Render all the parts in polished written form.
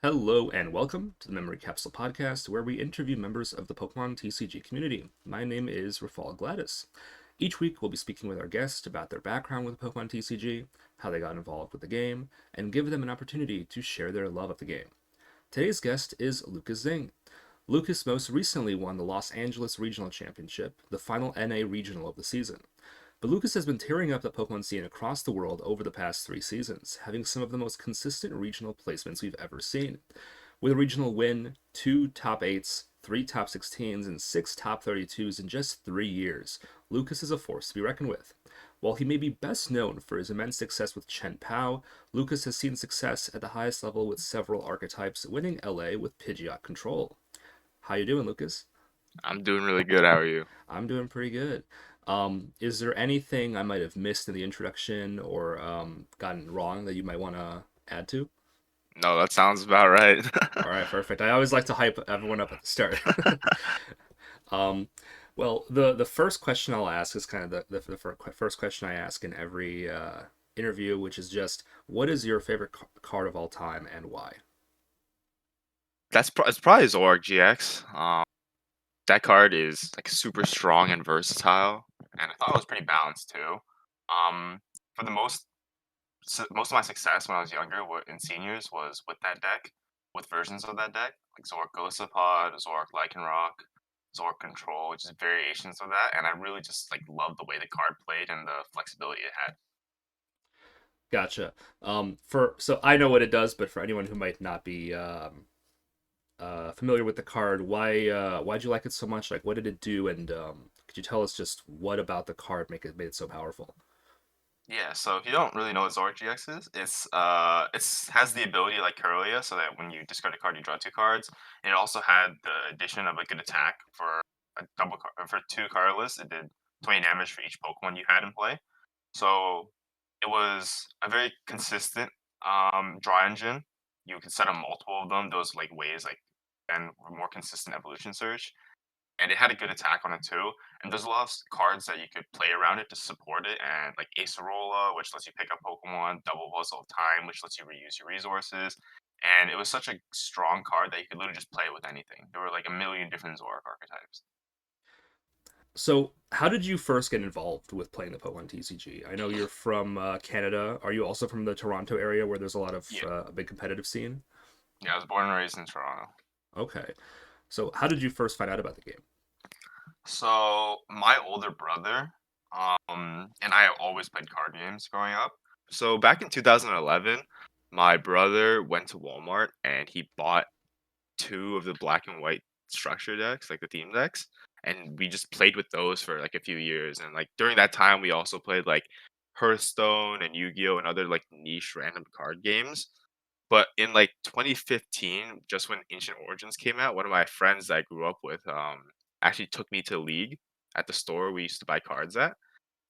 Hello and welcome to the Memory Capsule Podcast, where we interview members of the Pokemon TCG community. My name is Rafal Gladys. Each week, we'll be speaking with our guests about their background with Pokemon TCG, how they got involved with the game, and give them an opportunity to share their love of the game. Today's guest is Lucas Xing. Lucas most recently won the Los Angeles Regional Championship, the final NA regional of the season. But Lucas has been tearing up the Pokemon scene across the world over the past 3 seasons, having some of the most consistent regional placements we've ever seen. With a regional win, 2 top 8s, 3 top 16s, and 6 top 32s in just 3 years, Lucas is a force to be reckoned with. While he may be best known for his immense success with Chien-Pao, Lucas has seen success at the highest level with several archetypes, winning LA with Pidgeot Control. How you doing, Lucas? I'm doing really good. How are you? I'm doing pretty good. Is there anything I might have missed in the introduction or gotten wrong that you might want to add to? No, that sounds about right. All right, perfect. I always like to hype everyone up at the start. um, well, the first question I'll ask is kind of the first question I ask in every interview, which is just, what is your favorite card of all time and why? It's probably Zoroark GX. That card is like super strong and versatile, and I thought it was pretty balanced too. For the most of my success when I was younger in seniors was with that deck, with versions of that deck, like Zoroark Golisopod, Zoroark Lycanroc, Zoroark Control, which is variations of that, and I really just like loved the way the card played and the flexibility it had. Gotcha. For so I know what it does, but for anyone who might not be familiar with the card, why'd you like it so much? Like, what did it do? And could you tell us just what about the card made it so powerful? Yeah, so if you don't really know what Zoroark GX is, it's has the ability like Kirlia, so that when you discard a card, you draw 2 cards. And it also had the addition of a good attack for for 2 colorless. It did 20 damage for each Pokemon you had in play. So it was a very consistent draw engine. You could set up multiple of them, those like ways like and more consistent evolution search, and it had a good attack on it too. And there's a lot of cards that you could play around it to support it, and like Acerola, which lets you pick up Pokemon, Double Puzzle of Time, which lets you reuse your resources. And it was such a strong card that you could literally just play it with anything. There were like a million different Zoroark archetypes. So, how did you first get involved with playing the Pokemon TCG? I know you're from Canada. Are you also from the Toronto area where there's a lot of Yeah, a big competitive scene? yeah. I was born and raised in Toronto. Okay. So, how did you first find out about the game? So my older brother, and I always played card games growing up. So back in 2011, my brother went to Walmart and he bought 2 of the black and white structure decks, like the theme decks, and we just played with those for like a few years. And like during that time, we also played like Hearthstone and Yu-Gi-Oh and other like niche random card games. But in like 2015, just when Ancient Origins came out, one of my friends that I grew up with actually took me to League at the store we used to buy cards at.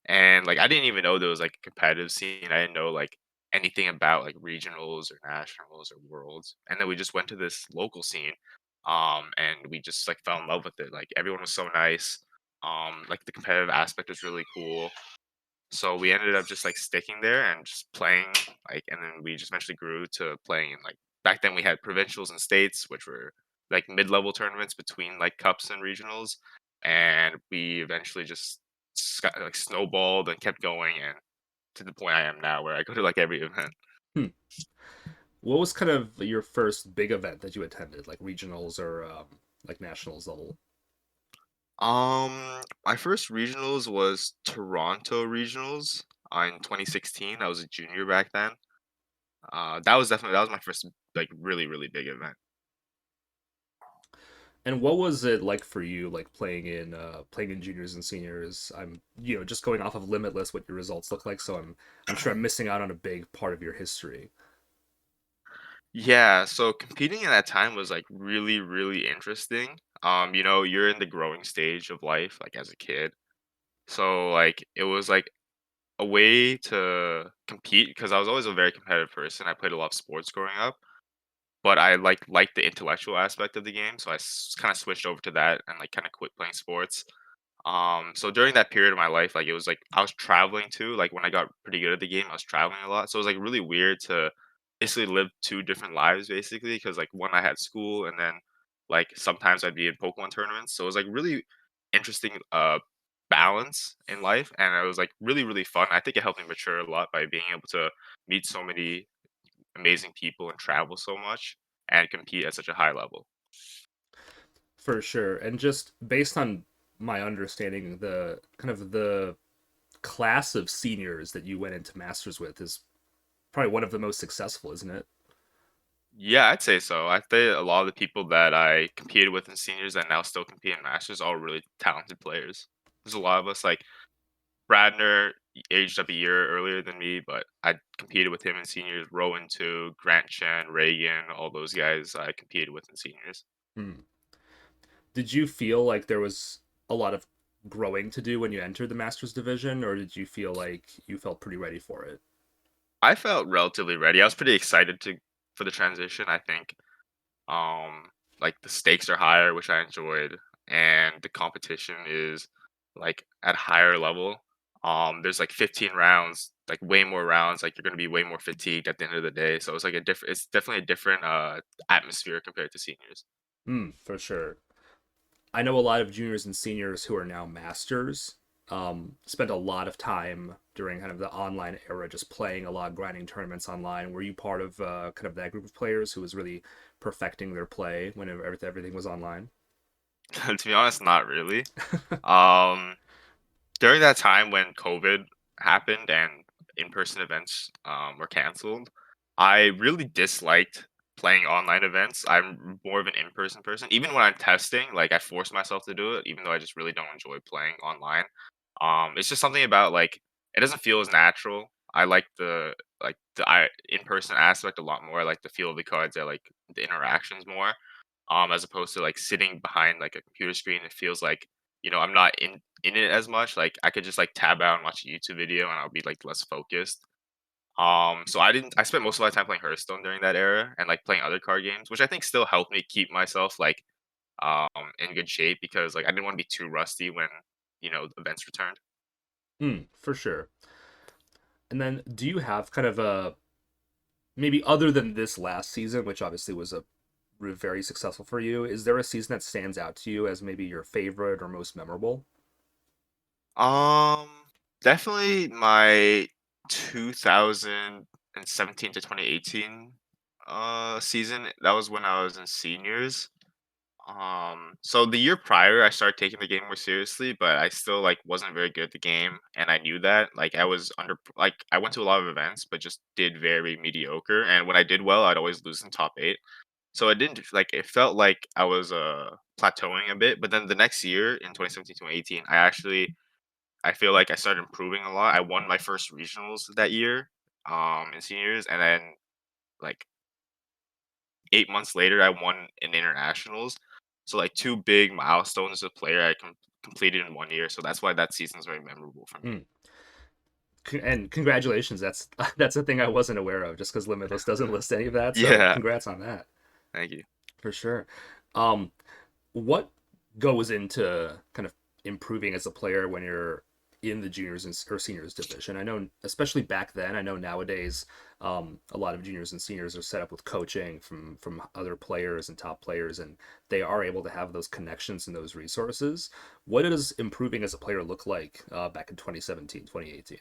And like I didn't even know there was like a competitive scene. I didn't know like anything about like regionals or nationals or worlds. And then we just went to this local scene. And we just like fell in love with it. Like everyone was so nice. Like the competitive aspect was really cool. So we ended up just like sticking there and just playing, like, and then we just eventually grew to playing in like back then we had provincials and states, which were like mid-level tournaments between like cups and regionals, and we eventually just like snowballed and kept going, and to the point I am now where I go to like every event. Hmm. What was kind of your first big event that you attended, like regionals or like nationals level? My first regionals was Toronto regionals in 2016. I was a junior back then. That was my first like really big event. And what was it like for you, like playing in juniors and seniors? I'm just going off of Limitless, what your results look like. So I'm sure I'm missing out on a big part of your history. Yeah, so competing at that time was like really interesting. You're in the growing stage of life, like as a kid. So like it was like a way to compete because I was always a very competitive person. I played a lot of sports growing up, but I liked the intellectual aspect of the game, so I kind of switched over to that and like kind of quit playing sports. So during that period of my life, like it was like I was traveling too. Like when I got pretty good at the game, I was traveling a lot. So it was like really weird to basically lived two different lives basically because like one I had school and then like sometimes I'd be in Pokemon tournaments. So it was like really interesting balance in life and it was like really fun. I think it helped me mature a lot by being able to meet so many amazing people and travel so much and compete at such a high level. For sure. And just based on my understanding, the kind of the class of seniors that you went into masters with is probably one of the most successful, isn't it? Yeah, I'd say so. I think a lot of the people that I competed with in seniors and now still compete in masters are all really talented players. There's a lot of us like Bradner aged up a year earlier than me, but I competed with him in seniors. Rowan too, Grant Chen, Reagan, all those guys I competed with in seniors. Hmm. Did you feel like there was a lot of growing to do when you entered the masters division, or did you feel like you felt pretty ready for it? I felt relatively ready. I was pretty excited to for the transition. I think like the stakes are higher, which I enjoyed, and the competition is like at a higher level. There's like 15 rounds, like way more rounds. Like you're gonna be way more fatigued at the end of the day. So it's like a different. It's definitely a different atmosphere compared to seniors. Hmm, for sure. I know a lot of juniors and seniors who are now masters spent a lot of time during kind of the online era just playing a lot, grinding tournaments online. Were you part of kind of that group of players who was really perfecting their play whenever everything was online? To be honest, not really. Um, During that time when COVID happened and in-person events were canceled, I really disliked playing online events. I'm more of an in-person person. Even when I'm testing, like I force myself to do it, even though I just really don't enjoy playing online. It's just something about like it doesn't feel as natural. I like the in-person aspect a lot more. I like the feel of the cards. I like the interactions more. As opposed to like sitting behind like a computer screen. It feels like I'm not in it as much. Like I could just like tab out and watch a YouTube video, and I'll be like less focused. So I didn't. I spent most of my time playing Hearthstone during that era, and like playing other card games, which I think still helped me keep myself like in good shape because like I didn't want to be too rusty when events returned. Hmm, for sure. And then do you have kind of a maybe other than this last season, which obviously was a very successful for you, is there a season that stands out to you as maybe your favorite or most memorable? Um, Definitely my 2017 to 2018 season. That was when I was in seniors. So the year prior, I started taking the game more seriously, but I still like wasn't very good at the game, and I knew that. Like I was like I went to a lot of events, but just did very mediocre. And when I did well, I'd always lose in top eight. So it didn't like it felt like I was plateauing a bit. But then the next year in 2017, 2018, I feel like I started improving a lot. I won my first regionals that year, in seniors, and then like 8 months later, I won in internationals. So like two big milestones as a player completed in 1 year. So that's why that season is very memorable for me. Hmm. And congratulations, that's that's a thing I wasn't aware of just because Limitless doesn't list any of that, so Yeah, congrats on that. thank you. For sure. um what goes into kind of improving as a player when you're in the juniors and or seniors division? I know, especially back then, I know nowadays a lot of juniors and seniors are set up with coaching from other players and top players, and they are able to have those connections and those resources. What does improving as a player look like back in 2017, 2018?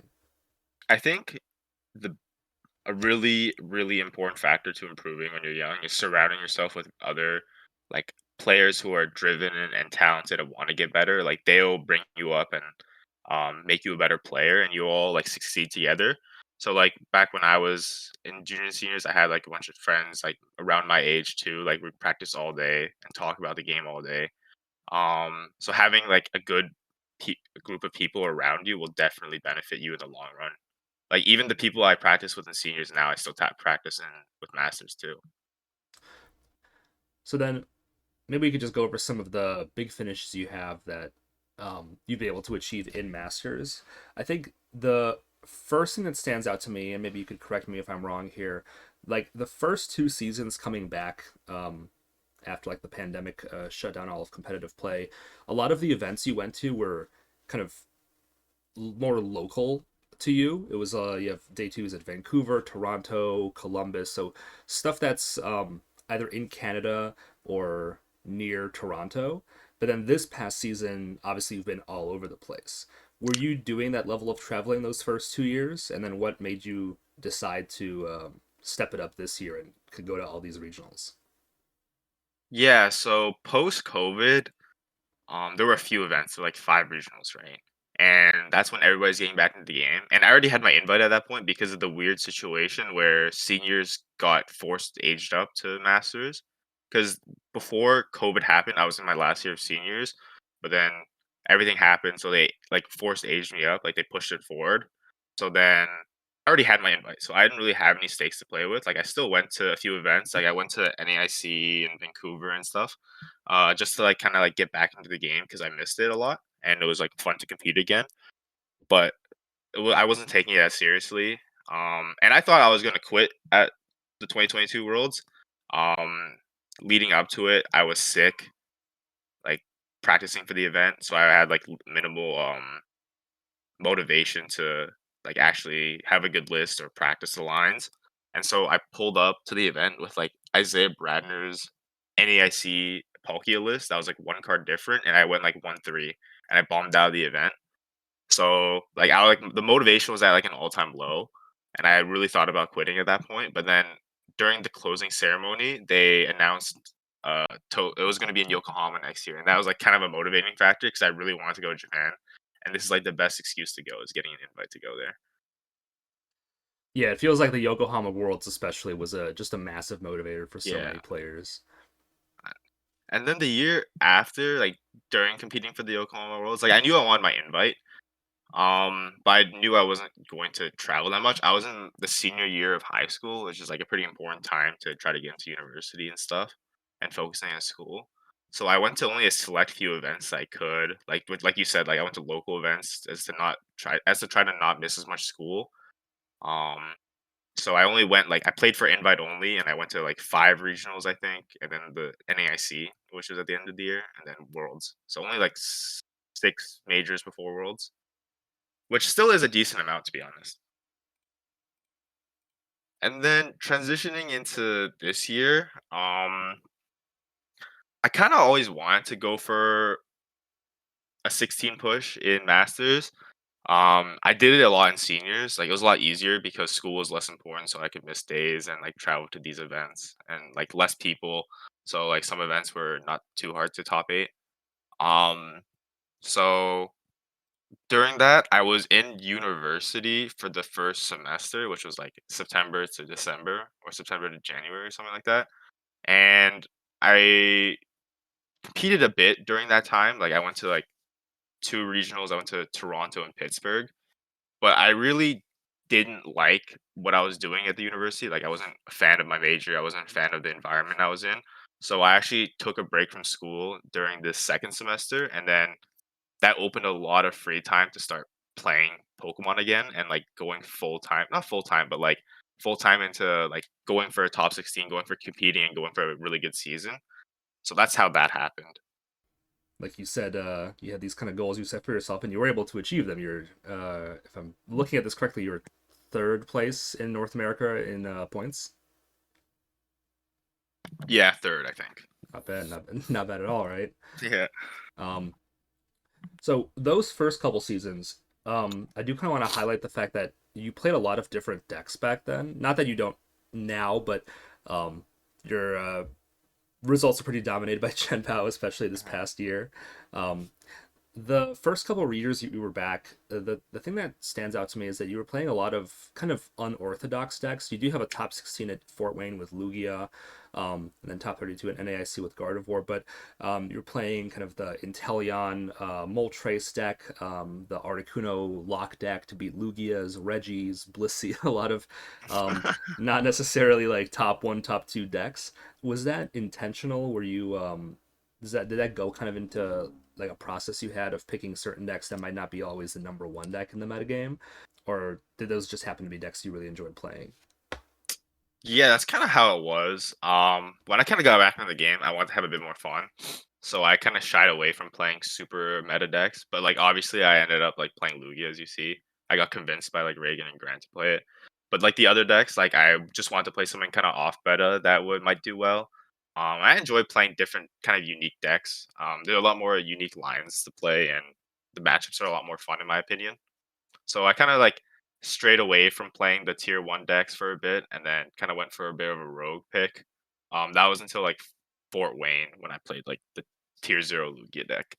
I think the a really important factor to improving when you're young is surrounding yourself with other like players who are driven and talented and want to get better. Like they'll bring you up and make you a better player, and you all like succeed together. So like back when I was in junior and seniors, I had like a bunch of friends like around my age too. Like we practice all day and talk about the game all day. So having like a good group of people around you will definitely benefit you in the long run. Like, even the people I practice with in seniors now, I still practice in with masters too. So then maybe we could just go over some of the big finishes you have that you've been able to achieve in Masters. I think the first thing that stands out to me, and maybe you could correct me if I'm wrong here, like the first two seasons coming back after like the pandemic shut down all of competitive play, a lot of the events you went to were kind of more local to you. It was you have day two is at Vancouver, Toronto, Columbus, so stuff that's either in Canada or near Toronto. But then this past season, obviously, you've been all over the place. Were you doing that level of traveling those first 2 years, and then what made you decide to step it up this year and could go to all these regionals? Yeah, so post COVID, there were a few events, so like 5 regionals, right? And that's when everybody's getting back into the game. And I already had my invite at that point because of the weird situation where seniors got forced aged up to masters. Because before COVID happened, I was in my last year of seniors, but then everything happened, so they like forced aged me up, like they pushed it forward. So then I already had my invite, so I didn't really have any stakes to play with. Like I still went to a few events, like I went to NAIC in Vancouver and stuff, just to like kind of like get back into the game because I missed it a lot and it was like fun to compete again. But I wasn't taking it as seriously, and I thought I was gonna quit at the 2022 Worlds. Um, Leading up to it, I was sick, like practicing for the event, so I had like minimal motivation to like actually have a good list or practice the lines. And so I pulled up to the event with like Isaiah Bradner's NAIC Palkia list. That was like one card different, and I went like 1-3, and I bombed out of the event. So like I like the motivation was at like an all time low, and I really thought about quitting at that point. But then during the closing ceremony, they announced it was going to be in Yokohama next year, and that was like kind of a motivating factor because I really wanted to go to Japan, and this is like the best excuse to go is getting an invite to go there. Yeah, it feels like the Yokohama Worlds especially was a just a massive motivator for so Yeah, many players. and then the year after, like during competing for the Yokohama Worlds, like I knew I wanted my invite. But I knew I wasn't going to travel that much. I was in the senior year of high school, which is like a pretty important time to try to get into university and stuff and focusing on school. So I went to only a select few events I could. Like you said, like I went to local events as to try to not miss as much school. Um so I only went like I played for invite only and I went to like 5 regionals I think and then the NAIC, which was at the end of the year, and then Worlds. So only like 6 majors before Worlds, which still is a decent amount to be honest. And then transitioning into this year, I kind of always wanted to go for a 16 push in masters. I did it a lot in seniors. Like it was a lot easier because school was less important, so I could miss days and like travel to these events and like less people. So like some events were not too hard to top eight. Um, so during that, I was in university for the first semester, which was like September to December or September to January or something like that. And I competed a bit during that time. Like I went to like 2 regionals. I went to Toronto and Pittsburgh, but I really didn't like what I was doing at the university. Like I wasn't a fan of my major. I wasn't a fan of the environment I was in. So I actually took a break from school during this second semester, and then that opened a lot of free time to start playing Pokemon again and like going full time, not full time, but like full time into like going for a top 16, going for competing and going for a really good season. So that's how that happened. Like you said, you had these kind of goals you set for yourself, and you were able to achieve them. You're, if I'm looking at this correctly, you're third place in North America in points. Yeah, third, I think. Not bad, not bad at all, right? Yeah. Um, so those first couple seasons, I do kind of want to highlight the fact that you played a lot of different decks back then. Not that you don't now, but um, your results are pretty dominated by Chien-Pao, especially this Mhm. past year. Um, the first couple of readers you were back, the thing that stands out to me is that you were playing a lot of kind of unorthodox decks. You do have a top 16 at Fort Wayne with Lugia, and then top 32 at NAIC with Gardevoir, but you're playing kind of the Inteleon Moltres deck, the Articuno lock deck to beat Lugia's, Reggie's, Blissey, a lot of not necessarily like top one, top two decks. Was that intentional? Were you did that go kind of into like a process you had of picking certain decks that might not be always the number one deck in the metagame? Or did those just happen to be decks you really enjoyed playing? Yeah, that's kind of how it was. When I kind of got back into the game, I wanted to have a bit more fun. So I kind of shied away from playing super meta decks, but like obviously I ended up like playing Lugia as you see. I got convinced by like Reagan and Grant to play it. But like the other decks, like I just wanted to play something kind of off meta that would might do well. I enjoy playing different kind of unique decks. There are a lot more unique lines to play, and the matchups are a lot more fun in my opinion. So I kind of like strayed away from playing the tier one decks for a bit, and then kind of went for a bit of a rogue pick. That was until like Fort Wayne when I played like the tier zero Lugia deck.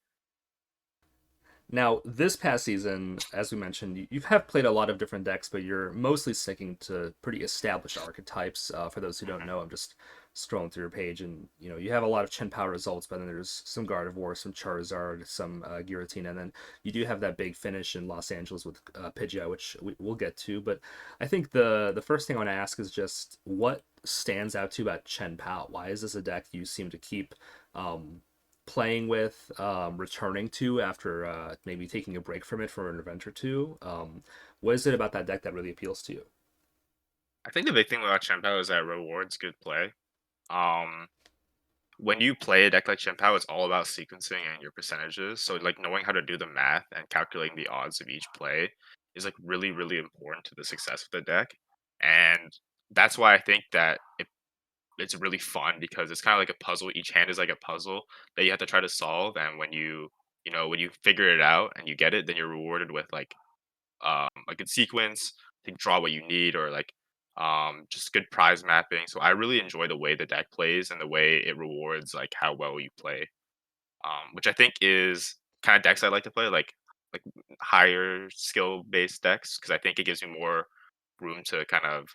Now, this past season, as we mentioned, you have played a lot of different decks, but you're mostly sticking to pretty established archetypes. For those who don't Mhm. know, I'm just scrolling through your page, and you have a lot of Chien-Pao results, but then there's some Gardevoir, some Charizard, some Giratina, and then you do have that big finish in Los Angeles with Pidgeot, which we'll get to. But I think the first thing I want to ask is just what stands out to you about Chien-Pao? Why is this a deck you seem to keep? Um, Playing with, returning to after maybe taking a break from it for an event or two. What is it about that deck that really appeals to you? I think the big thing about Chien-Pao is that it rewards good play. Um, when you play a deck like Chien-Pao, it's all about sequencing and your percentages. So like knowing how to do the math and calculating the odds of each play is like really, really important to the success of the deck. And that's why I think that it's really fun because it's kind of like a puzzle. Each hand is like a puzzle that you have to try to solve. And when when you figure it out and you get it, then you're rewarded with a good sequence to draw what you need or like just good prize mapping. So I really enjoy the way the deck plays and the way it rewards like how well you play. Which I think is kind of decks I like to play, like higher skill based decks, because I think it gives you more room to kind of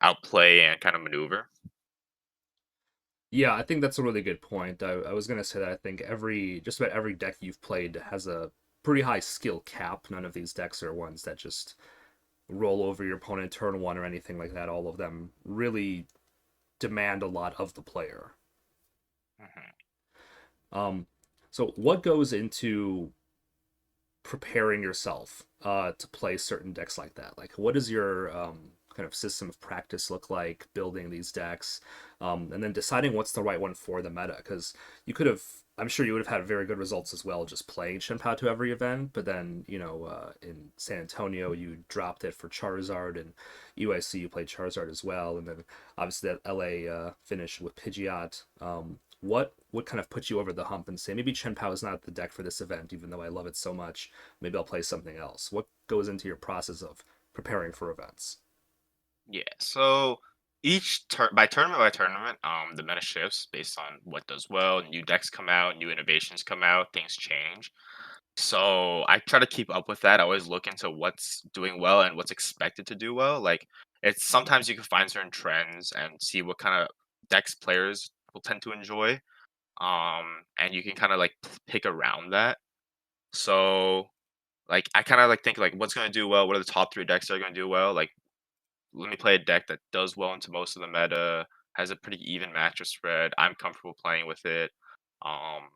outplay and kind of maneuver. Yeah, I think that's a really good point. I was gonna say that I think just about every deck you've played has a pretty high skill cap. None of these decks are ones that just roll over your opponent turn one or anything like that. All of them really demand a lot of the player. Mhm. Um, so what goes into preparing yourself to play certain decks like that? Like, what does your kind of system of practice look like building these decks, and then deciding what's the right one for the meta? Because you could have, I'm sure you would have had very good results as well just playing Chien-Pao to every event, but then in San Antonio you dropped it for Charizard, and UIC you played Charizard as well, and then obviously that LA finish with Pidgeot. What kind of put you over the hump and say maybe Chien-Pao is not the deck for this event, even though I love it so much? Maybe I'll play something else. What goes into your process of preparing for events? Yeah. So each tournament by tournament, the meta shifts based on what does well. New decks come out, new innovations come out, things change. So I try to keep up with that. I always look into what's doing well and what's expected to do well. Like it's sometimes you can find certain trends and see what kind of decks players will tend to enjoy. And you can kind of like pick around that. So like I kind of like think like what's gonna do well. What are the top three decks that are gonna do well? Like let me play a deck that does well into most of the meta, has a pretty even matchup spread. I'm comfortable playing with it. Um,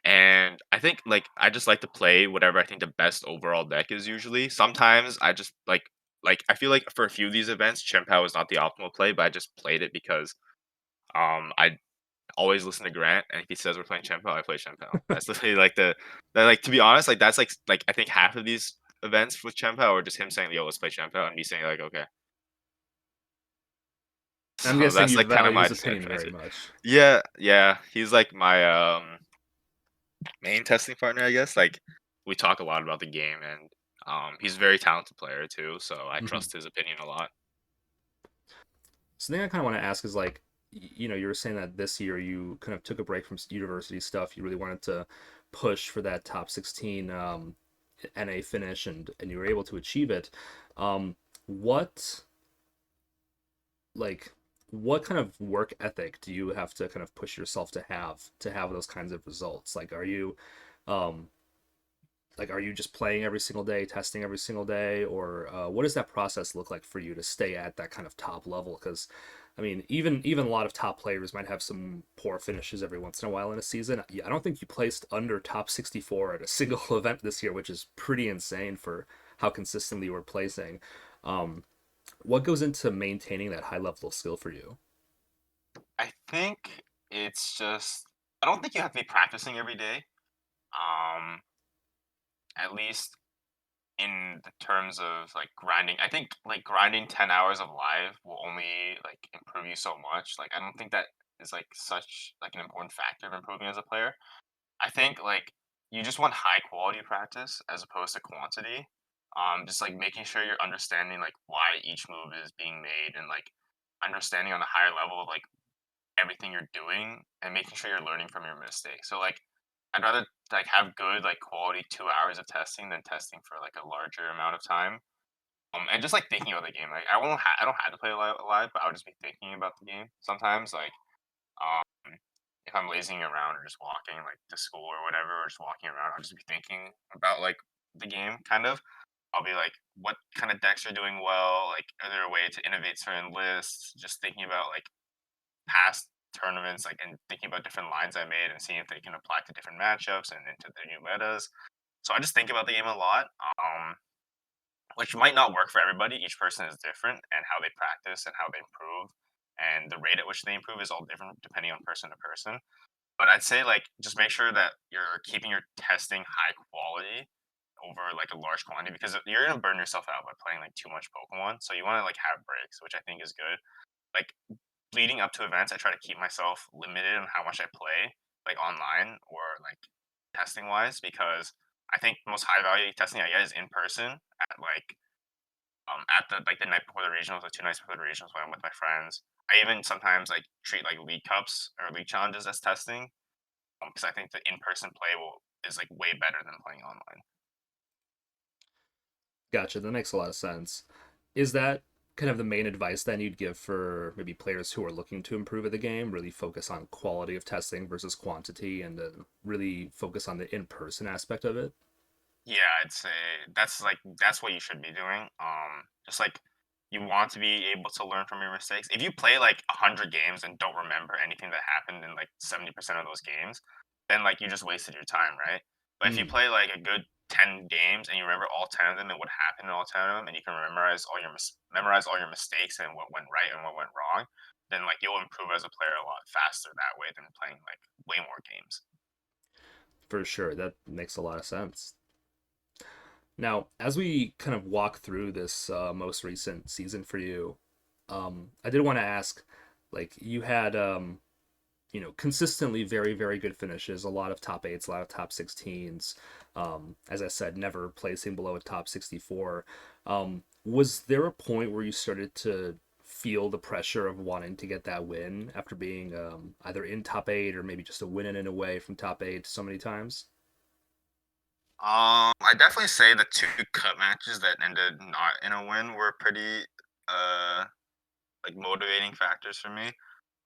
and I think like I just like to play whatever I think the best overall deck is usually. Sometimes I just like I feel like for a few of these events, Chien-Pao is not the optimal play, but I just played it because I always listen to Grant, and if he says we're playing Chien-Pao, I play Chien-Pao. That's literally like like to be honest, like that's like I think half of these events with Chien-Pao are just him saying, "Yo, let's play Chien-Pao," and me saying like, "Okay." I'm So guessing that's you like kind of value my his opinion disconnect. very much. Yeah, yeah. He's like my main testing partner, I guess. Like we talk a lot about the game and he's a very talented player too, so I Mhm. trust his opinion a lot. So the thing I kind of want to ask is like, you were saying that this year you kind of took a break from university stuff. You really wanted to push for that top 16 NA finish, and you were able to achieve it. What like what kind of work ethic do you have to kind of push yourself to have those kinds of results? Um are you just playing every single day, testing every single day, or what does that process look like for you to stay at that kind of top level? Because I mean, even a lot of top players might have some poor finishes every once in a while in a season. Yeah, I don't think you placed under top 64 at a single event this year, which is pretty insane for how consistently you were placing. Um, what goes into maintaining that high level of skill for you? I think it's just I don't think you have to be practicing every day. Um at least in the terms of like grinding. I think like grinding 10 hours of live will only like improve you so much. Like I don't think that is like such like an important factor of improving as a player. I think like you just want high quality practice as opposed to quantity. Just like making sure you're understanding like why each move is being made and like understanding on a higher level of like everything you're doing and making sure you're learning from your mistakes. So like I'd rather like have good like quality 2 hours of testing than testing for like a larger amount of time. And just like thinking about the game. Like I don't have to play live, but I'll just be thinking about the game sometimes. Like um if I'm lazing around or just walking like to school or whatever, or just walking around, I'll just be thinking about like the game kind of. I'll be like, what kind of decks are doing well? Like, are there a way to innovate certain lists? Just thinking about like past tournaments, like and thinking about different lines I made and seeing if they can apply to different matchups and into the new metas. So I just think about the game a lot, which might not work for everybody. Each person is different, and how they practice and how they improve, and the rate at which they improve is all different depending on person to person. But I'd say like just make sure that you're keeping your testing high quality over like a large quantity because you're gonna burn yourself out by playing like too much Pokemon. So you want to like have breaks, which I think is good. Like leading up to events, I try to keep myself limited on how much I play, like online or like testing wise, because I think the most high value testing I get is in person at the like the night before the regionals, the 2 nights before the regionals when I'm with my friends. I even sometimes like treat like league cups or league challenges as testing because I think the in person play will is like way better than playing online. Gotcha. That makes a lot of sense. Is that kind of the main advice then you'd give for maybe players who are looking to improve at the game? Really focus on quality of testing versus quantity, and really focus on the in-person aspect of it. Yeah, I'd say that's what you should be doing. Just like you want to be able to learn from your mistakes. If you play like 100 games and don't remember anything that happened in like 70% of those games, then like you just wasted your time, right? But if you Mm, play like a good 10 games and you remember all 10 of them and what happened in all 10 of them, and you can memorize all your mistakes and what went right and what went wrong, then like you'll improve as a player a lot faster that way than playing like way more games. for sure. That makes a lot of sense. Now, as we kind of walk through this most recent season for you, I did want to ask, like, you had consistently very, very good finishes, a lot of top eights, a lot of top 16s. As I said, never placing below a top 64. Was there a point where you started to feel the pressure of wanting to get that win after being either in top eight or maybe just a win in and away from top eight so many times? I definitely say the two cut matches that ended not in a win were pretty uh like motivating factors for me.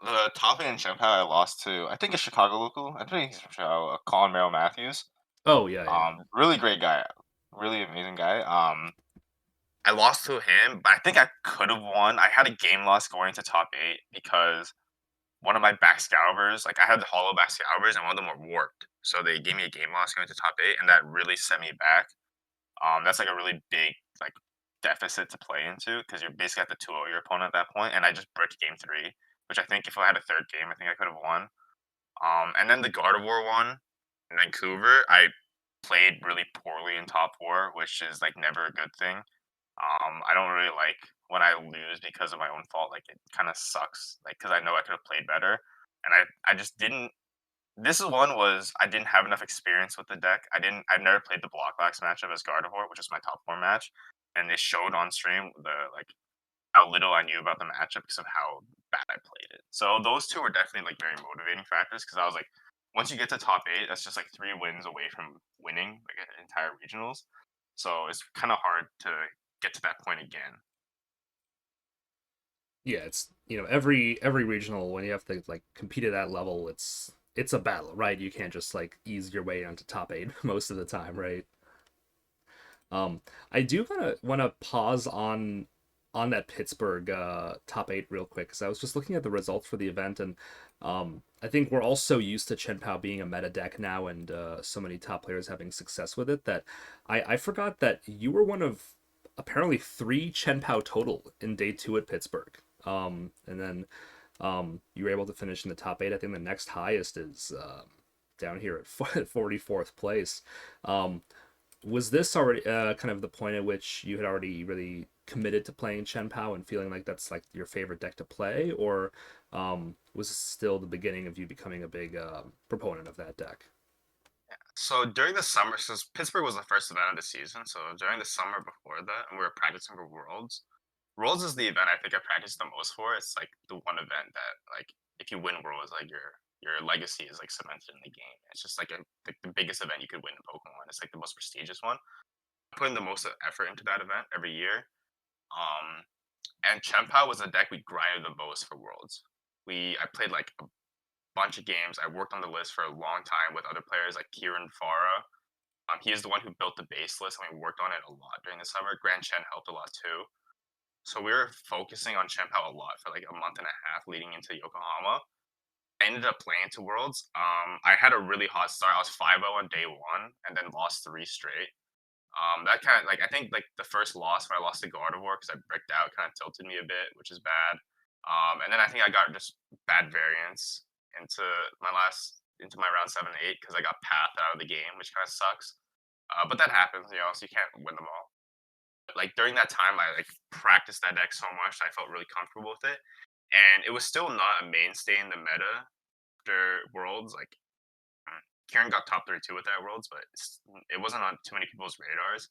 The top eight in Chien-Pao I lost to I think a Chicago local. I think he's from Chicago, Colin Merrill Matthews. Oh yeah, yeah. Really great guy, really amazing guy. I lost to him, but I think I could have won. I had a game loss going to top eight because one of my back scalpers, like I had the hollow back scalpers and one of them were warped. So they gave me a game loss going to top eight, and that really set me back. That's like a really big like deficit to play into because you're basically at the 2-0 your opponent at that point, and I just bricked game three, which I think if I had a third game, I think I could have won. And then the Gardevoir one in Vancouver, I played really poorly in top four, which is like never a good thing. I don't really like when I lose because of my own fault. Like it kind of sucks, like because I know I could have played better, and I just didn't. This is one was I didn't have enough experience with the deck. I've never played the Block matchup as Gardevoir, which is my top four match, and it showed on stream the like how little I knew about the matchup because of how bad I played it. So those two were definitely like very motivating factors because I was like, once you get to top eight, that's just like 3 wins away from winning like an entire regionals. So it's kind of hard to get to that point again. Yeah, it's every regional when you have to like compete at that level, it's a battle, right? You can't just like ease your way onto top eight most of the time, right? I do kind of want to pause on that Pittsburgh top eight real quick because I was just looking at the results for the event, and I think we're all so used to Chen-Pao being a meta deck now, and so many top players having success with it that I forgot that you were one of apparently three Chen-Pao total in day two at Pittsburgh. And then you were able to finish in the top eight. I think the next highest is down here at 44th place. Um, Was this already kind of the point at which you had already really committed to playing Chien-Pao and feeling like that's like your favorite deck to play, or was this still the beginning of you becoming a big proponent of that deck? So during the summer, since Pittsburgh was the first event of the season, so during the summer before that, and we were practicing for Worlds. Worlds is the event I think I practiced the most for. It's like the one event that like if you win Worlds, like your legacy is like cemented in the game. It's just like the biggest event you could win in Pokemon. It's like the most prestigious one. I put in the most effort into that event every year. Um, and Chien-Pao was a deck we grinded the most for Worlds. I played like a bunch of games. I worked on the list for a long time with other players like Kieran Farah. He is the one who built the base list, and we worked on it a lot during the summer. Grand Chen helped a lot too. So we were focusing on Chien-Pao a lot for like a month and a half leading into Yokohama. I ended up playing to Worlds. I had a really hot start. I was 5-0 on day one, and then lost three straight. That kind of like I think like the first loss when I lost to Gardevoir because I bricked out kind of tilted me a bit, which is bad. And then I think I got just bad variance into into my round 7 and 8 because I got pathed out of the game, which kind of sucks. But that happens, so you can't win them all. Like during that time, I like practiced that deck so much, I felt really comfortable with it, and it was still not a mainstay in the meta after Worlds. Like Kieran got top 32 with that Worlds, but it wasn't on too many people's radars.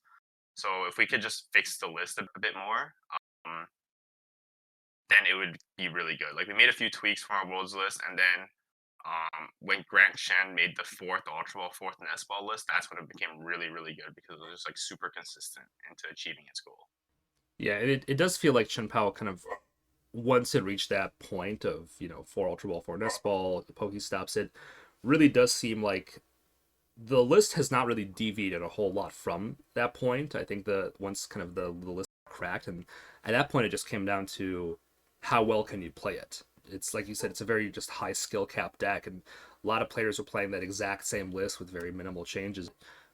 So if we could just fix the list a bit more, um, then it would be really good. Like we made a few tweaks for our Worlds list, and then when Grant Shen made the fourth Ultra Ball, fourth Nest Ball list, that's when it became really, really good because it was just like super consistent into achieving its goal. Yeah, it does feel like Chien-Pao kind of once it reached that point of four Ultra Ball, four Nest Ball, the Pokestops, it really does seem like the list has not really deviated a whole lot from that point. I think the once kind of the list cracked, and at that point it just came down to how well can you play it. It's like you said, it's a very just high skill cap deck, and a lot of players were playing that exact same list with very minimal changes.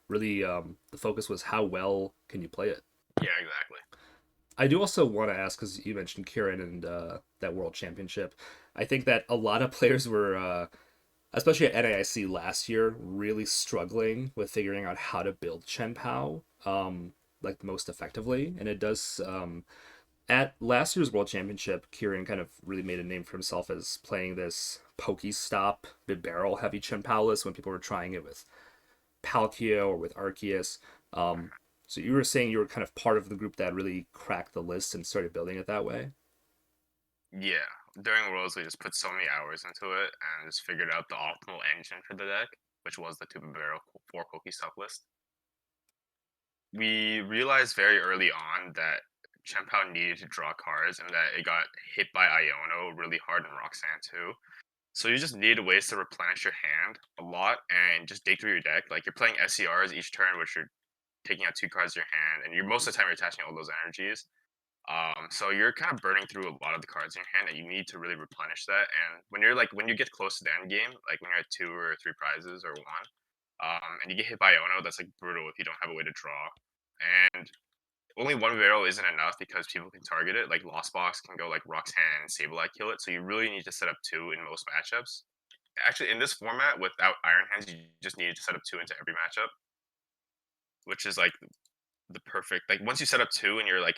Really, the focus was how well can you play it. Yeah, exactly. I do also want to ask because you mentioned Kieran and that World Championship. I think that a lot of players were especially at NAIC last year, really struggling with figuring out how to build Chien-Pao like most effectively. And it does at last year's World Championship, Kieran kind of really made a name for himself as playing this Pokestop mid barrel heavy Chien-Pao list when people were trying it with Palkia or with Arceus. So you were saying you were kind of part of the group that really cracked the list and started building it that way. Yeah, during Worlds, we just put so many hours into it and just figured out the optimal engine for the deck, which was the Tuba Barrel 4 Pokestop list. We realized very early on that Chien-Pao needed to draw cards and that it got hit by Iono really hard in Roxanne too. So you just needed ways to replenish your hand a lot and just dig through your deck. Like you're playing SCRs each turn, which you're taking out two cards in your hand, and you're most of the time you're attaching all those energies. So you're kind of burning through a lot of the cards in your hand, and you need to really replenish that. And when you get close to the end game, like when you're at two or three prizes or one, and you get hit by Ono, that's like brutal if you don't have a way to draw. And only one barrel isn't enough because people can target it. Like Lost Box can go like Roxanne and Sableye kill it. So you really need to set up two in most matchups. Actually, in this format, without Iron Hands, you just needed to set up two into every matchup, which is like the perfect. Like once you set up two and you're like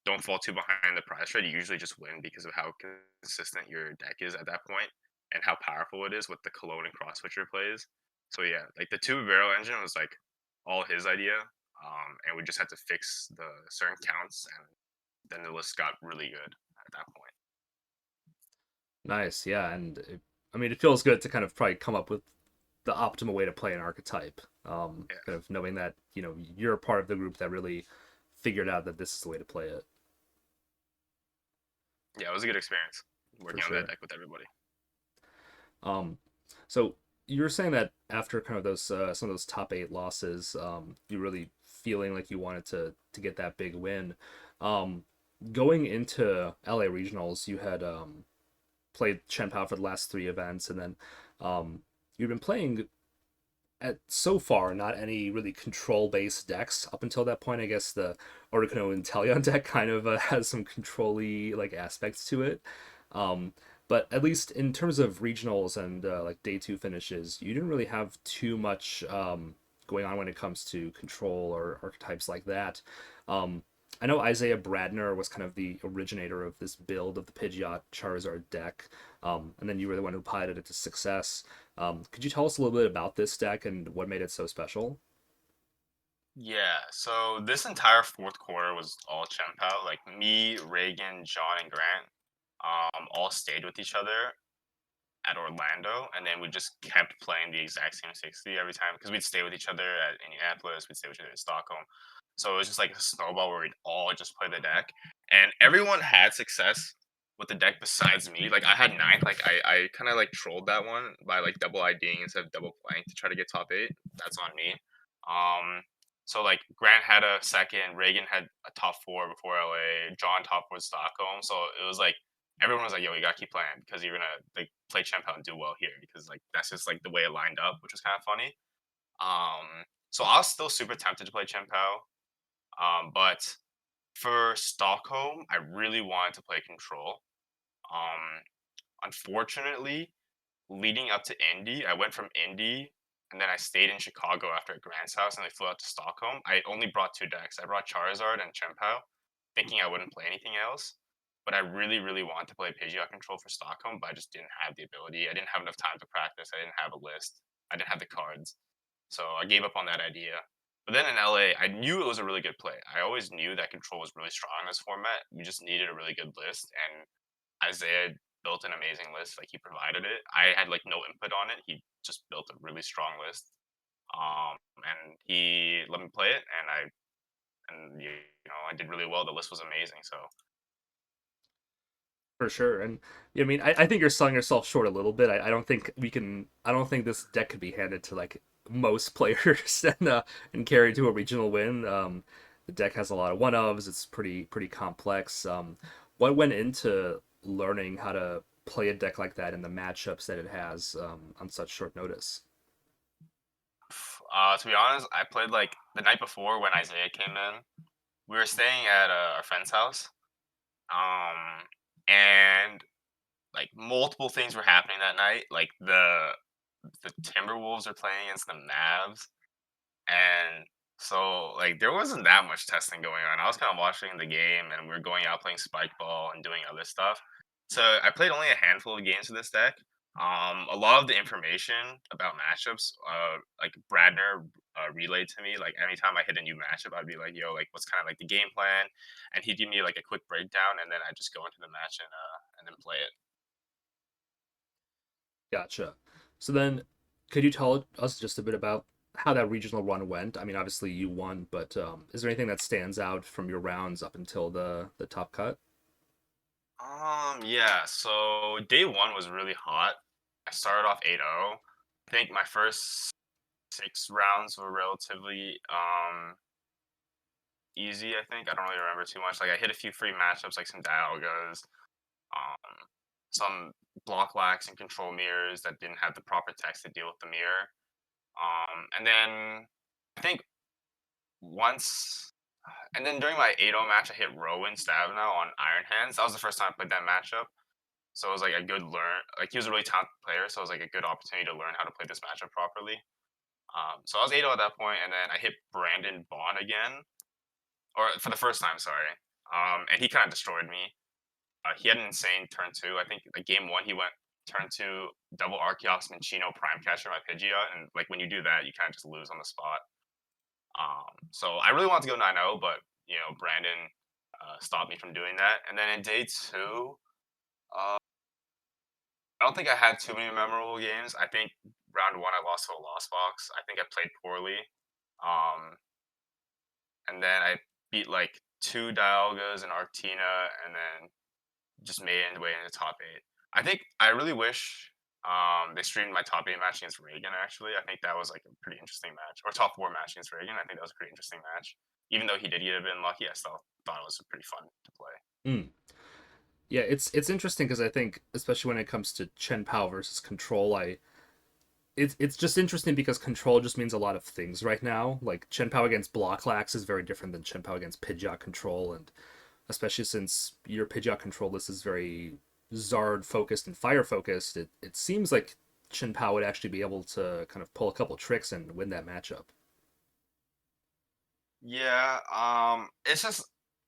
don't fall too behind the prize trade, you usually just win because of how consistent your deck is at that point and how powerful it is with the Cologne and Cross Switcher plays. So yeah, like the two barrel engine was like all his idea, and we just had to fix the certain counts, and then the list got really good at that point. Nice, yeah, and I mean, it feels good to kind of probably come up with the optimal way to play an archetype. Yeah, Kind of knowing that you're a part of the group that really figured out that this is the way to play it yeah, it was a good experience for working on that sure. deck with everybody. Um, so you were saying that after kind of those some of those top eight losses, you really feeling like you wanted to get that big win. Um, Going into LA regionals, you had played Chien-Pao for the last three events, and then you've been playing at so far not any really control based decks up until that point. I guess the Articuno Inteleon deck kind of has some control-y like aspects to it. Um, but at least in terms of regionals and like day two finishes, you didn't really have too much going on when it comes to control or archetypes like that. Um, I know Isaiah Bradner was kind of the originator of this build of the Pidgeot Charizard deck, and then you were the one who piloted it to success. Could you tell us a little bit about this deck and what made it so special? Yeah, so this entire fourth quarter was all Chien-Pao. Like me, Reagan, John, and Grant all stayed with each other at Orlando, and then we just kept playing the exact same 60 every time because we'd stay with each other at Indianapolis, we'd stay with each other in Stockholm. So it was just like a snowball where we'd all just play the deck, and everyone had success with the deck besides me. Like I had ninth, like I kind of like trolled that one by like double IDing instead of double playing to try to get top eight. That's on me. So like Grant had a second, Reagan had a top four before LA, John top four Stockholm. So it was like everyone was like, "Yo, you gotta keep playing because you're gonna like play Chien-Pao and do well here because like that's just like the way it lined up, which was kind of funny." So I was still super tempted to play Chien-Pao, but for Stockholm, I really wanted to play Control. Um, Unfortunately, leading up to Indy, I went from Indy and then I stayed in Chicago after at Grant's house and I flew out to Stockholm. I only brought two decks. I brought Charizard and Chien-Pao, thinking I wouldn't play anything else. But I really, really wanted to play Pidgeot Control for Stockholm, but I just didn't have the ability. I didn't have enough time to practice. I didn't have a list. I didn't have the cards. So I gave up on that idea. But then in LA, I knew it was a really good play. I always knew that Control was really strong in this format. We just needed a really good list. And Isaiah built an amazing list. Like he provided it. I had like no input on it. He just built a really strong list. And he let me play it, and I did really well. The list was amazing. So For sure. And I mean, I think you're selling yourself short a little bit. I don't think we can. I don't think this deck could be handed to like most players and carried to a regional win. The deck has a lot of one ofs. It's pretty complex. What went into learning how to play a deck like that in the matchups that it has on such short notice? to be honest, I played like the night before when Isaiah came in. We were staying at our friend's house, um, and like multiple things were happening that night. Like the Timberwolves are playing against the Mavs, and so like there wasn't that much testing going on. I was kind of watching the game, and we were going out playing spike ball and doing other stuff. So I played only a handful of games with this deck. A lot of the information about matchups, like Bradner relayed to me. Like anytime I hit a new matchup, I'd be like, "Yo, like what's kind of like the game plan?" And he'd give me like a quick breakdown, and then I just go into the match and then play it. Gotcha. So then, could you tell us just a bit about how that regional run went? I mean, obviously you won, but is there anything that stands out from your rounds up until the top cut? Yeah. So day one was really hot. I started off 8-0. I think my first six rounds were relatively easy. I think I don't really remember too much. Like I hit a few free matchups, like some Dialgas, um, some block lacks and control mirrors that didn't have the proper text to deal with the mirror. And then I think once, and then during my 8-0 match, I hit Rowan Stavno on Iron Hands. That was the first time I played that matchup. So it was like a good learn. Like he was a really talented player, so it was like a good opportunity to learn how to play this matchup properly. So I was 8-0 at that point, and then I hit Brandon Bond again, or for the first time, sorry. And he kind of destroyed me. He had an insane turn two. I think like game one, he went turn two, double Archeops Minccino Prime Catcher my Pidgeot, and like when you do that, you kind of just lose on the spot. So I really wanted to go 9-0, but Brandon stopped me from doing that. And then in day two, uh, I don't think I had too many memorable games. I think round one I lost to a lost box. I think I played poorly. Um, and then I beat like two Dialgas and Arctina, and then just made it way into top eight. I think I really wish they streamed my top eight match against Reagan. Actually, I think that was like a pretty interesting match, or top four match against Reagan. I think that was a pretty interesting match. Even though he did get a bit unlucky, I still thought it was pretty fun to play. Mm. Yeah, it's interesting because I think, especially when it comes to Chien-Pao versus Control, it's just interesting because Control just means a lot of things right now. Like Chien-Pao against Block Lax is very different than Chien-Pao against Pidgeot Control, and especially since your Pidgeot Control list is very Zard focused and fire focused, it seems like Chien-Pao would actually be able to kind of pull a couple tricks and win that matchup. Yeah, it's just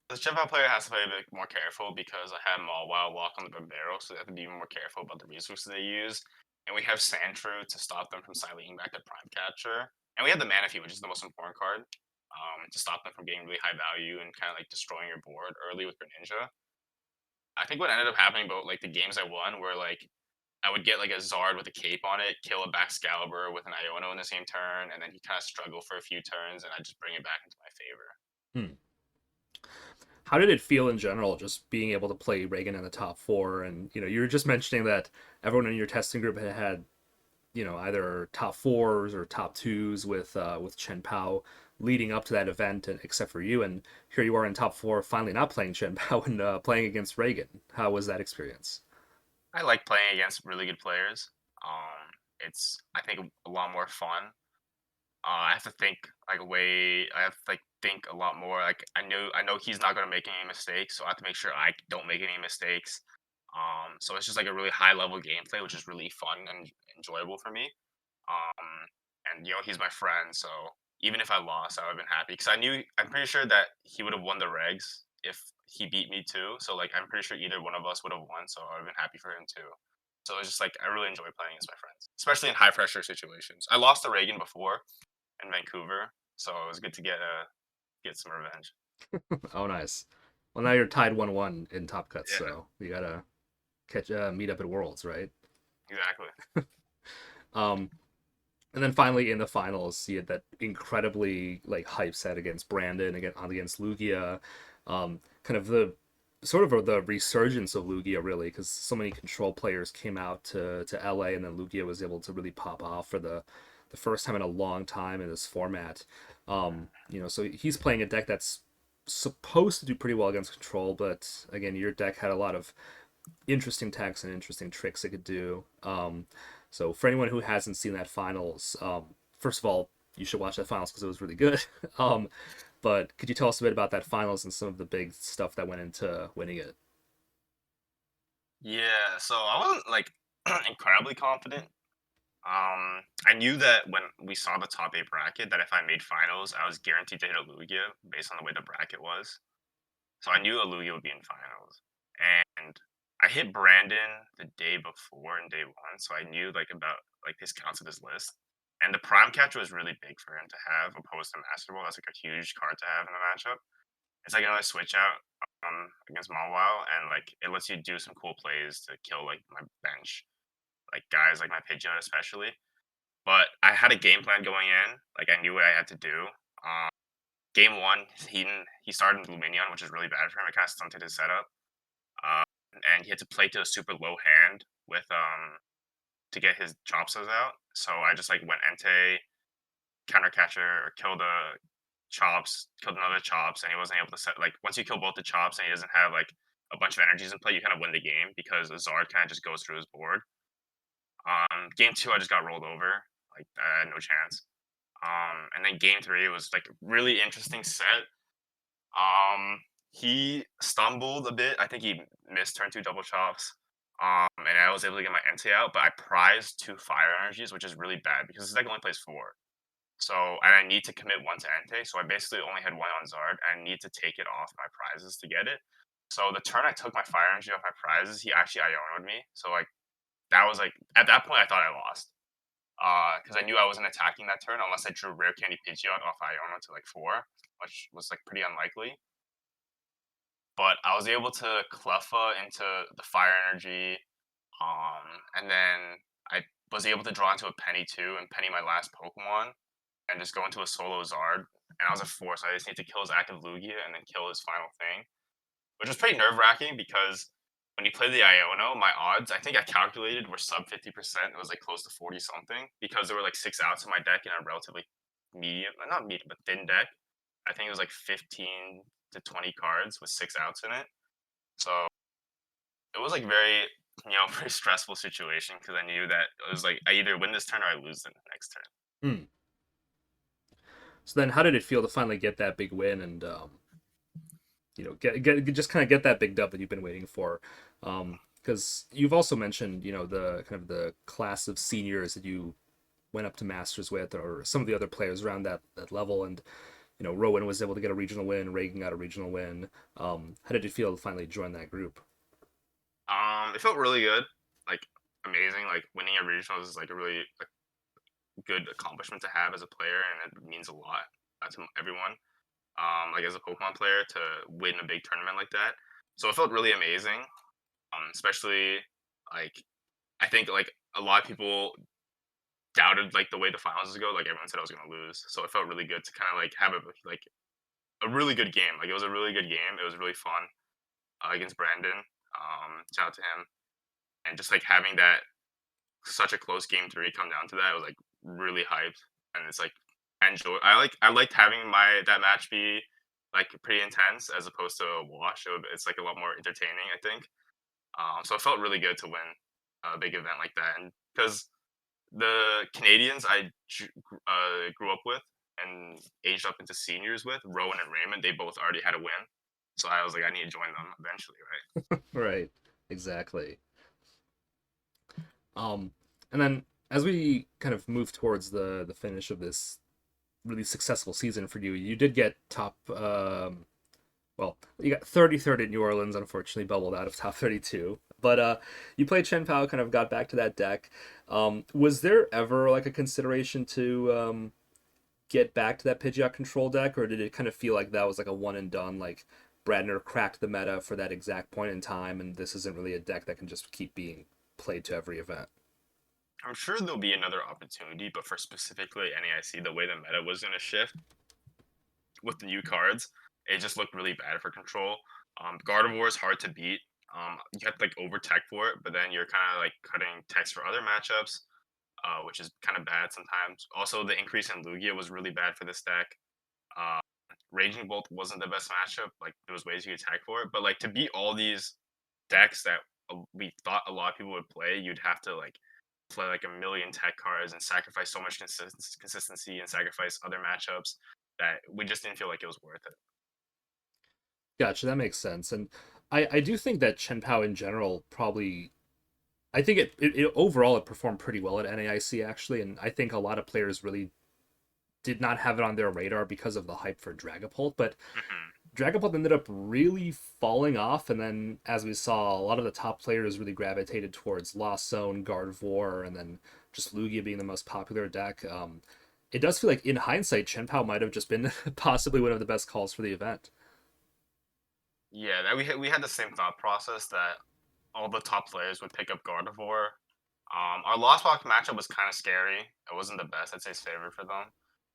the Chien-Pao player has to play a bit more careful because I have Mawile lock on the barrel, so they have to be more careful about the resources they use. And we have Sandshrew to stop them from silencing back their Prime Catcher. And we have the Manaphy, which is the most important card, to stop them from getting really high value and kind of like destroying your board early with Greninja. I think what ended up happening about like the games I won were like I would get like a Zard with a cape on it, kill a Baxcalibur with an Iono in the same turn, and then he kind of struggle for a few turns, and I just bring it back into my favor. Hmm. How did it feel in general, just being able to play Reagan in the top four? And you were just mentioning that everyone in your testing group had either top fours or top twos with Chien-Pao leading up to that event, and except for you, and here you are in top four, finally not playing Chien-Pao and playing against Reagan. How was that experience? I like playing against really good players. It's I think a lot more fun. I have to think like way. I have to like think a lot more. Like I know he's not gonna make any mistakes, so I have to make sure I don't make any mistakes. So it's just like a really high level gameplay, which is really fun and enjoyable for me. Um, and he's my friend, so even if I lost, I would have been happy because I'm pretty sure that he would have won the regs if he beat me too. So like I'm pretty sure either one of us would have won, so I would have been happy for him too. So it's just like I really enjoy playing against my friends, especially in high pressure situations. I lost to Reagan before in Vancouver, so it was good to get some revenge. Oh, nice. Well, now you're tied 1-1 in top cuts, Yeah, so you gotta meet up at Worlds, right? exactly. Um, and then finally in the finals, you had that incredibly like hype set against Brandon against Lugia, kind of the sort of the resurgence of Lugia really, because so many control players came out to LA, and then Lugia was able to really pop off for the first time in a long time in this format. So he's playing a deck that's supposed to do pretty well against control, but again, your deck had a lot of interesting techs and interesting tricks it could do. So for anyone who hasn't seen that finals, first of all, you should watch that finals because it was really good. um, but could you tell us a bit about that finals and some of the big stuff that went into winning it? Yeah, so I wasn't like incredibly confident. I knew that when we saw the top eight bracket, that if I made finals, I was guaranteed to hit a Lugia based on the way the bracket was. So I knew a Lugia would be in finals, and I hit Brandon the day before in day one, so I knew like about like his counts of his list. And the prime catcher was really big for him to have, opposed to Master Ball. That's like a huge card to have in the matchup. It's like another switch out against Mawile, and like it lets you do some cool plays to kill like my bench, like guys like my Pidgeot especially. But I had a game plan going in. Like I knew what I had to do. Um, Game one, he started Luminion, which is really bad for him. It kind of stunted his setup, uh, and he had to play to a super low hand with to get his Chopsas out. So I just like went Entei, counter catcher, or kill the Chops, killed another Chops, and he wasn't able to set like once you kill both the Chops and he doesn't have like a bunch of energies in play, you kind of win the game because Zard kind of just goes through his board. Game two, I just got rolled over. Like I had no chance. And then game three was like a really interesting set. He stumbled a bit. I think he missed turn two double chops. And I was able to get my NT out, but I prized two fire energies, which is really bad because this deck only plays four. So and I need to commit one to Entei, so I basically only had one on Zard, and I need to take it off my prizes to get it. So the turn I took my fire energy off my prizes, he actually Iono'd me. So like that was like at that point I thought I lost. Because I knew I wasn't attacking that turn unless I drew rare candy Pidgeot off Iono to like four, which was like pretty unlikely. But I was able to Cleffa into the fire energy, and then I was able to draw into a Penny too, and Penny my last Pokemon, and just go into a solo Zard. And I was at four, so I just need to kill his active Lugia and then kill his final thing, which was pretty nerve wracking because when you play the Iono, my odds I think I calculated were sub 50%. It was like close to 40 something because there were like six outs in my deck in a relatively medium, not medium, but thin deck. I think it was like 15 to 20 cards with six outs in it. So it was like very, pretty stressful situation because I knew that it was like I either win this turn or I lose the next turn. Hmm. So then, how did it feel to finally get that big win and get just kind of get that big dub that you've been waiting for? Because you've also mentioned the kind of the class of seniors that you went up to masters with, or some of the other players around that level, and Rowan was able to get a regional win, Reagan got a regional win. How did you feel to finally join that group? It felt really good, like amazing. Like winning a regionals is like a really good accomplishment to have as a player, and it means a lot to everyone. Like as a Pokemon player to win a big tournament like that. So it felt really amazing. Especially like I think like a lot of people doubted like the way the finals would go. Like everyone said I was gonna lose, so it felt really good to kind of like have a really good game. Like it was a really good game. It was really fun against Brandon. Shout out to him, and just like having that such a close game three come down to that, I was like really hyped, and it's like I liked having my that match be like pretty intense as opposed to a wash. It's like a lot more entertaining, I think. So it felt really good to win a big event like that, and because the Canadians grew up with and aged up into seniors with Rowan and Raymond, they both already had a win. So I was like, I need to join them eventually, right? Right, exactly. Um, and then as we kind of move towards the finish of this really successful season for you, you did get top. Well, you got 33rd at New Orleans, unfortunately bubbled out of top 32. But you played Chien-Pao, kind of got back to that deck. Was there ever like a consideration to get back to that Pidgeot Control deck, or did it kind of feel like that was like a one and done? Like Bradner cracked the meta for that exact point in time, and this isn't really a deck that can just keep being played to every event. I'm sure there'll be another opportunity, but for specifically NAIC, the way the meta was going to shift with the new cards, it just looked really bad for control. Gardevoir is hard to beat. You have to like over tech for it, but then you're kind of like cutting techs for other matchups, which is kind of bad sometimes. Also, the increase in Lugia was really bad for this deck. Uh, Raging Bolt wasn't the best matchup. Like there was ways you could tech for it, but like to beat all these decks that we thought a lot of people would play, you'd have to like play like a million tech cards and sacrifice so much consistency and sacrifice other matchups that we just didn't feel like it was worth it. Gotcha, that makes sense. And I do think that Chen-Pao in general probably I think it overall it performed pretty well at NAIC actually, and I think a lot of players really did not have it on their radar because of the hype for Dragapult, but Hmm. Dragapult ended up really falling off, and then as we saw, a lot of the top players really gravitated towards Lost Zone, Gardevoir, and then just Lugia being the most popular deck. It does feel like in hindsight, Chen-Pao might have just been possibly one of the best calls for the event. Yeah, that we had the same thought process that all the top players would pick up Gardevoir. Our Lost Box matchup was kind of scary. It wasn't the best. I'd say it's favorite for them.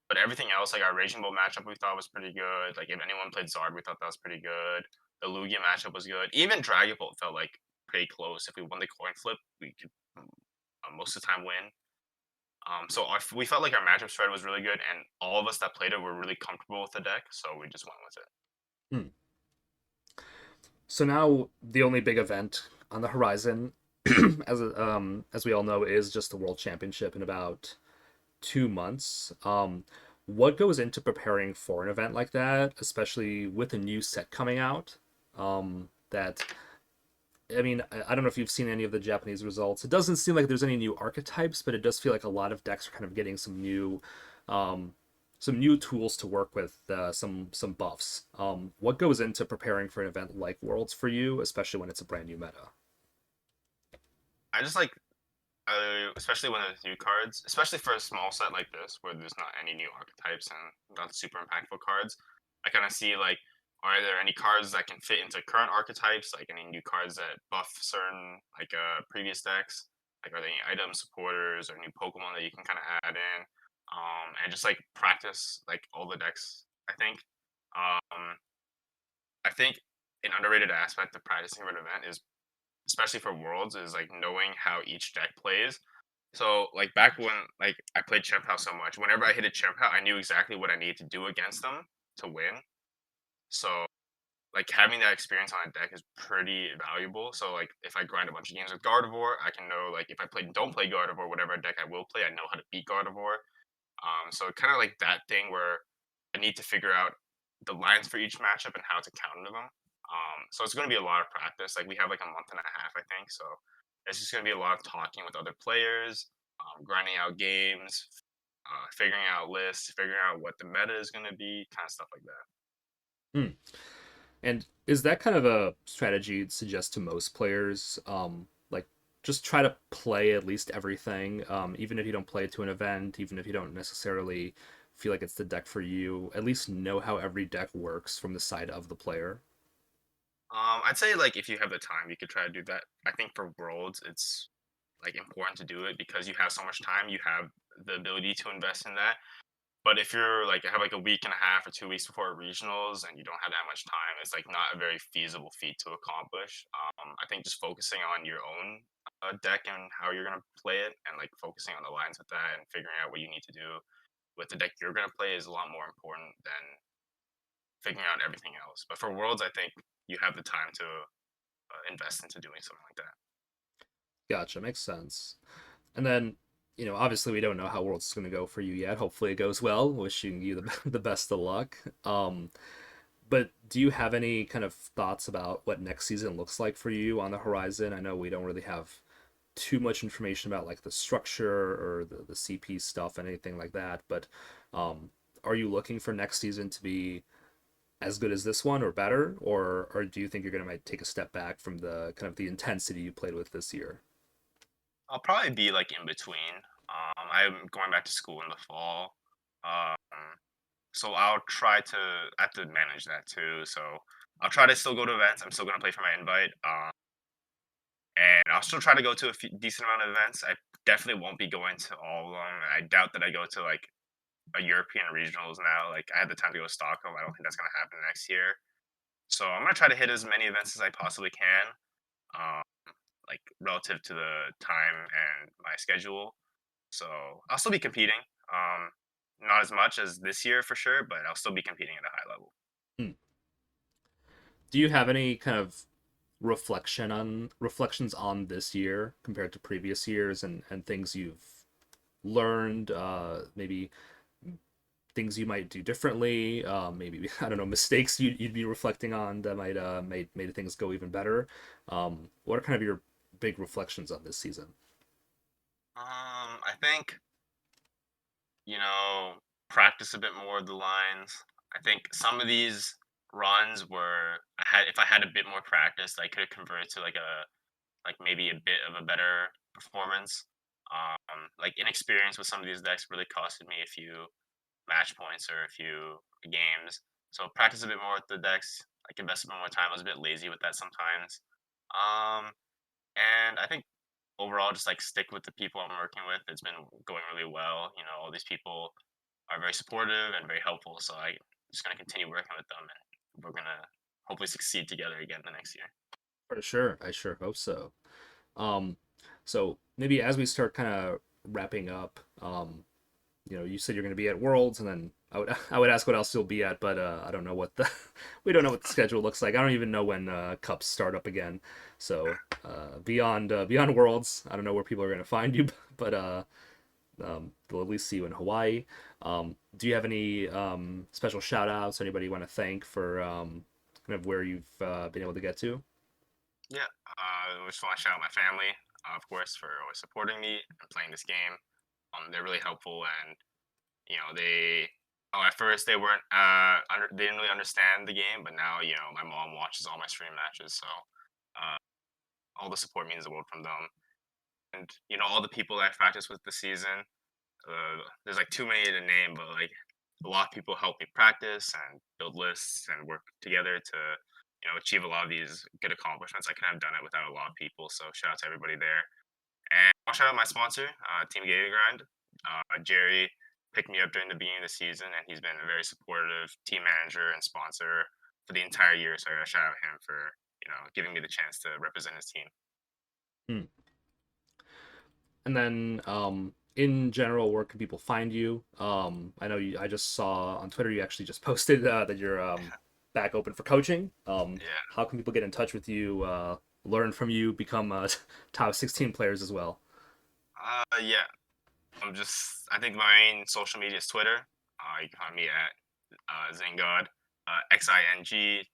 But everything else, like our Raging Bull matchup, we thought was pretty good. Like if anyone played Zard, we thought that was pretty good. The Lugia matchup was good. Even Dragapult felt like pretty close. If we won the coin flip, we could most of the time win. We felt like our matchup spread was really good, and all of us that played it were really comfortable with the deck, so we just went with it. Hmm. So now the only big event on the horizon, as we all know, is just the World Championship in about 2 months. What goes into preparing for an event like that, especially with a new set coming out? That I mean, I don't know if you've seen any of the Japanese results. It doesn't seem like there's any new archetypes, but it does feel like a lot of decks are kind of getting um, some new tools to work with, some buffs. What goes into preparing for an event like Worlds for you, especially when it's a brand new meta? I just like, especially when there's new cards, especially for a small set like this where there's not any new archetypes and not super impactful cards. I kind of see like, are there any cards that can fit into current archetypes? Like any new cards that buff certain like previous decks? Like are there any item supporters or new Pokemon that you can kind of add in? And just like practice like all the decks. Um, I think an underrated aspect of practicing for an event is, especially for Worlds, is like knowing how each deck plays. So like back when like I played Chien-Pao so much, whenever I hit a Chien-Pao, I knew exactly what I needed to do against them to win. So like having that experience on a deck is pretty valuable. So like if I grind a bunch of games with Gardevoir, I can know like if I don't play Gardevoir, whatever deck I will play, I know how to beat Gardevoir. So kind of like that thing where I need to figure out the lines for each matchup and how to counter them. So it's going to be a lot of practice. Like we have like a month and a half, I think. So it's just going to be a lot of talking with other players, grinding out games, figuring out lists, figuring out what the meta is going to be, kind of stuff like that. Hmm. And is that kind of a strategy you'd suggest to most players? Like, just try to play at least everything, even if you don't play it to an event, even if you don't necessarily feel like it's the deck for you. At least know how every deck works from the side of the player. I'd say like if you have the time, you could try to do that. I think for worlds, it's like important to do it because you have so much time. You have the ability to invest in that. But if you're like have like a week and a half or 2 weeks before regionals and you don't have that much time, it's like not a very feasible feat to accomplish. I think just focusing on your own deck and how you're gonna play it, and like focusing on the lines with that and figuring out what you need to do with the deck you're gonna play is a lot more important than figuring out everything else. But for worlds, I think you have the time to invest into doing something like that. Gotcha, makes sense. And then, obviously we don't know how Worlds is going to go for you yet. Hopefully it goes well. Wishing you the best of luck. But do you have any kind of thoughts about what next season looks like for you on the horizon? I know we don't really have too much information about like the structure or the CP stuff and anything like that, but um, are you looking for next season to be as good as this one or better, or do you think you're going to might take a step back from the kind of the intensity you played with this year? I'll probably be like in between. I'm going back to school in the fall. Um, so I'll try to I have to manage that too. So I'll try to still go to events. I'm still gonna play for my invite. And I'll still try to go to a decent amount of events. I definitely won't be going to all of them. I doubt that I go to like a European regionals now. Like I had the time to go to Stockholm. I don't think that's gonna happen next year. So I'm gonna try to hit as many events as I possibly can. Um, like relative to the time and my schedule. So I'll still be competing. Not as much as this year for sure, but I'll still be competing at a high level. Hmm. Do you have any kind of reflections on this year compared to previous years, and things you've learned, maybe things you might do differently, maybe I don't know, mistakes you'd be reflecting on that might made things go even better. What are kind of your big reflections on this season? I think you know practice a bit more of the lines. I think some of these runs were I had if I had a bit more practice, I could have converted to like maybe a bit of a better performance. Like inexperience with some of these decks really costed me a few match points or a few games. So practice a bit more with the decks. Like invest a bit more time. I was a bit lazy with that sometimes. Um, and I think overall, just like stick with the people I'm working with. It's been going really well. You know, all these people are very supportive and very helpful. So I'm just gonna continue working with them, and we're gonna hopefully succeed together again the next year. For sure, I sure hope so. Um, so maybe as we start kind of wrapping up, you said you're going to be at Worlds, and then I would ask what else you'll be at, but I don't know what the we don't know what the schedule looks like. I don't even know when cups start up again. So beyond Worlds, I don't know where people are going to find you, but they'll at least see you in Hawaii. Do you have any special shout outs? Anybody you want to thank for kind of where you've been able to get to? Yeah, I just want to shout out my family, of course, for always supporting me and playing this game. They're really helpful, and they. Oh, at first they weren't. They didn't really understand the game, but now my mom watches all my stream matches, so uh, all the support means the world from them. And all the people that I practice with this season. There's like too many to name, but like a lot of people help me practice and build lists and work together to achieve a lot of these good accomplishments. I couldn't have done it without a lot of people. So shout out to everybody there. And I'll shout out my sponsor, Team Gator Grind. Jerry picked me up during the beginning of the season, and he's been a very supportive team manager and sponsor for the entire year. So I gotta shout out him for giving me the chance to represent his team. Hmm. And then in general, where can people find you? I know I just saw on Twitter you actually just posted that you're back open for coaching. Yeah. How can people get in touch with you, learn from you, become top 16 players as well? Yeah. I think my main social media is Twitter. You can find me at Zingod, XINGGOD.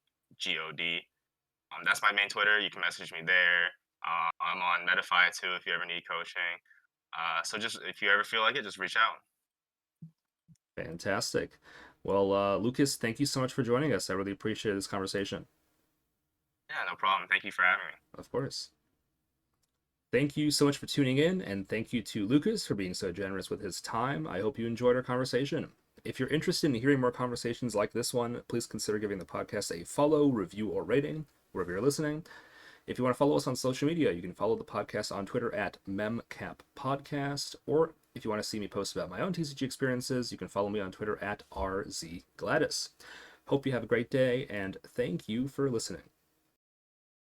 That's my main Twitter. You can message me there. I'm on Metafy too if you ever need coaching. So just if you ever feel like it, just reach out. Fantastic. Well, Lucas, thank you so much for joining us. I really appreciate this conversation. Yeah, no problem. Thank you for having me. Of course. Thank you so much for tuning in, and thank you to Lucas for being so generous with his time. I hope you enjoyed our conversation. If you're interested in hearing more conversations like this one, please consider giving the podcast a follow, review, or rating wherever you're listening. If you want to follow us on social media, you can follow the podcast on Twitter at memcappodcast, or if you want to see me post about my own TCG experiences, you can follow me on Twitter at RZGladys. Hope you have a great day, and thank you for listening.